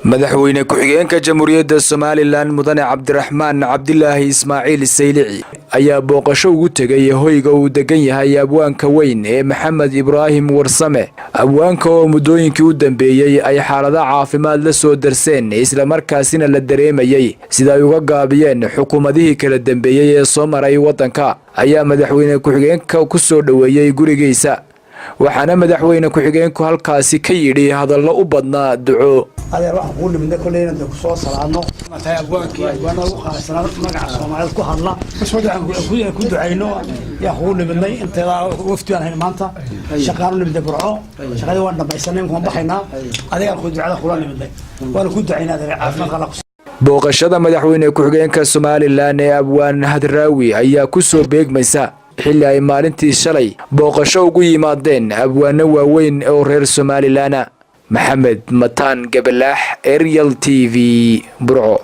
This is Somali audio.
madaxweyne ku-xigeenka jamhuuriyadda Somaliland mudane Cabdiraxmaan Cabdilaahi Ismaaciil Saylici ayaa booqasho ugu tagay hoyga uu degan yahay abwaanka weyn ee Maxamed Ibraahim Warsame abwaanka oo muddooyinkii u dambeeyay ay xaalada caafimaad la soo darseen isla markaasina la dareemayay sida ay uga gaabiyeen xukuumadihii kala dambeeyay ee soo maray wadanka ayaa madaxweyne ku-xigeenka ku soo dhaweeyay gurigiisa waxaana madaxweyne ku-xigeenku halkaasi ka yidhi hadallo u badnaa duco adeer wax ku nimid koleeyna ku soo salaano matay abwaankii wana u qaasana magaca Soomaaliyeed ku hadla soo dhacan ku ducayno yaa ku nimidnay inta wafti aan maanta shaqaano nimid burco shaqada waan dhamaysanay kuma baxayna adiga ku ducada kula nimidnay waan ku ducaynaa adeer caafimaad qala booqashada madaxweyne ku-xigeenka Somaliland ee Abwaan Hadraawi ayaa ku soo beegmaysa xilli ay maalintii shalay booqasho ugu yimaadeen abwaano waaweyn oo reer Somaliland Maxamed Mataan Gabalaax Ariel TV Burco.